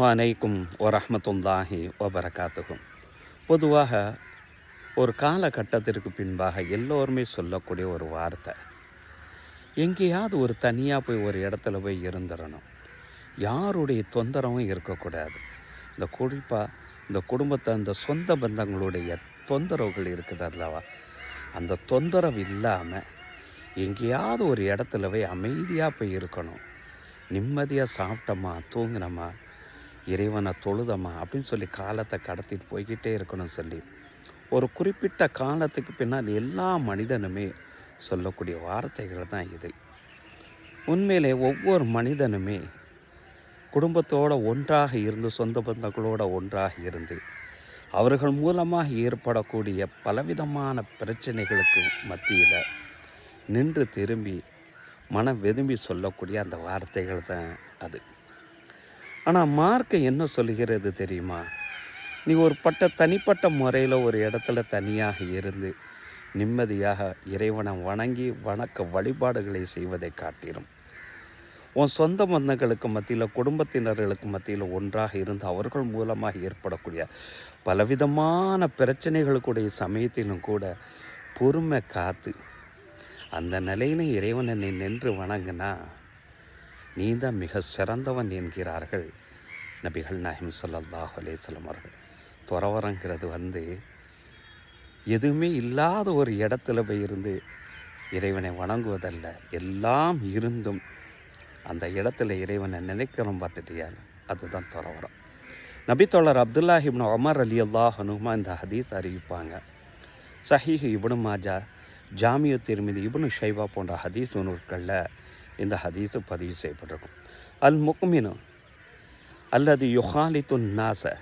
வலைக்கும் வரஹ்மத்துல்லாஹி வபரகாத்துகும். பொதுவாக ஒரு காலகட்டத்திற்கு பின்பாக எல்லோருமே சொல்லக்கூடிய ஒரு வார்த்தை, எங்கேயாவது ஒரு தனியாக போய் ஒரு இடத்துல போய் இருந்துடணும், யாருடைய தொந்தரவும் இருக்கக்கூடாது. இந்த குறிப்பாக இந்த குடும்பத்தை, அந்த சொந்த பந்தங்களுடைய தொந்தரவுகள் இருக்குது அல்லவா, அந்த தொந்தரவு இல்லாமல் எங்கேயாவது ஒரு இடத்துல போய் அமைதியாக போய் இருக்கணும். நிம்மதியாக சாப்பிட்டோமா, தூங்கினோமா, இறைவனை தொழுதமா அப்படின்னு சொல்லி காலத்தை கடத்திட்டு போய்கிட்டே இருக்கணும்னு சொல்லி ஒரு குறிப்பிட்ட காலத்துக்கு பின்னால் எல்லா மனிதனுமே சொல்லக்கூடிய வார்த்தைகள் தான் இது. உண்மையிலே ஒவ்வொரு மனிதனுமே குடும்பத்தோடு ஒன்றாக இருந்து, சொந்த பந்தங்களோடு ஒன்றாக இருந்து, அவர்கள் மூலமாக ஏற்படக்கூடிய பலவிதமான பிரச்சனைகளுக்கு மத்தியில் நின்று திரும்பி மனம் வெதும்பி சொல்லக்கூடிய அந்த வார்த்தைகள் தான் அது. ஆனால் மார்க்கம் என்ன சொல்லுகிறது தெரியுமா? நீ ஒரு தனிப்பட்ட முறையில் ஒரு இடத்துல தனியாக இருந்து நிம்மதியாக இறைவனை வணங்கி வழிபாடுகளை செய்வதை காட்டிலும், உன் சொந்த பந்தங்களுக்கு மத்தியில், குடும்பத்தினர்களுக்கு மத்தியில் ஒன்றாக இருந்து அவர்கள் மூலமாக ஏற்படக்கூடிய பலவிதமான பிரச்சனைகளுக்குடைய சமயத்திலும் கூட பொறுமை காத்து அந்த நிலையிலும் இறைவனை நீ நின்று வணங்கினா நீ தான் மிக சிறந்தவன் என்கிறார்கள் நபிகள் நாயகம் ஸல்லல்லாஹு அலைஹி வஸல்லம் அவர்கள். துறவரங்கிறது எதுவுமே இல்லாத ஒரு இடத்துல போய் இருந்து இறைவனை வணங்குவதல்ல, எல்லாம் இருந்தும் அந்த இடத்துல இறைவனை நினைக்கிறோம் பார்த்துட்டியா, அதுதான் துறவரம். நபித்தோழர் அப்துல்லாஹ் இப்னு உமர் ரலியல்லாஹு அன்ஹுமா இந்த ஹதீஸ் அறிவிப்பாங்க. சஹீஹ் இப்னு மாஜா, ஜாமியு திர்மிதி, இப்னு ஷைபா போன்ற ஹதீஸ் நூல்களில் இந்த ஹதீஸு பதிவு செய்யப்பட்டிருக்கும். அல் முக்மினு அல்லது யுஹாலித்துன் நாச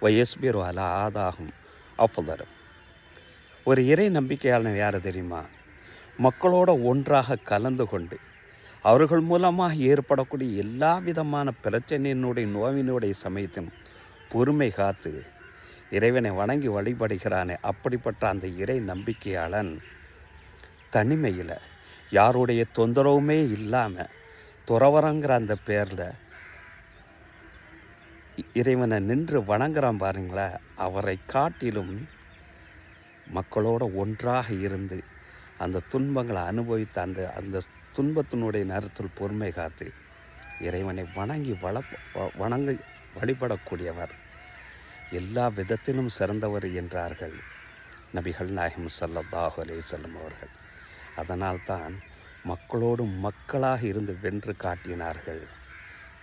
வயஸ்பிரு அலா ஆதாகும் அஃதர். ஒரு இறை நம்பிக்கையாளன் யார் தெரியுமா? மக்களோட ஒன்றாக கலந்து கொண்டு அவர்கள் மூலமாக ஏற்படக்கூடிய எல்லா விதமான பிரச்சனையினுடைய நோவினுடைய சமயத்தின் பொறுமை காத்து இறைவனை வணங்கி வழிபடுகிறானே, அப்படிப்பட்ட அந்த இறை நம்பிக்கையாளன் தனிமையில் யாருடைய தொந்தரவுமே இல்லாமல் துறவரங்கிற அந்த பேரில் இறைவனை நின்று வணங்குறான் பாருங்களா, அவரை காட்டிலும் மக்களோடு ஒன்றாக இருந்து அந்த துன்பங்களை அனுபவித்து அந்த துன்பத்தினுடைய நேரத்தில் பொறுமை காத்து இறைவனை வணங்கி வழிபடக்கூடியவர் எல்லா விதத்திலும் சிறந்தவர் என்றார்கள் நபிகள் நாயகம் ஸல்லல்லாஹு அலைஹி வஸல்லம் அவர்கள். அதனால்தான் மக்களோடு மக்களாக இருந்து வென்று காட்டினார்கள்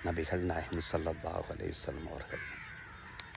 நபிகள் நாயகம் ஸல்லல்லாஹு அலைஹி வஸல்லம் அவர்கள்.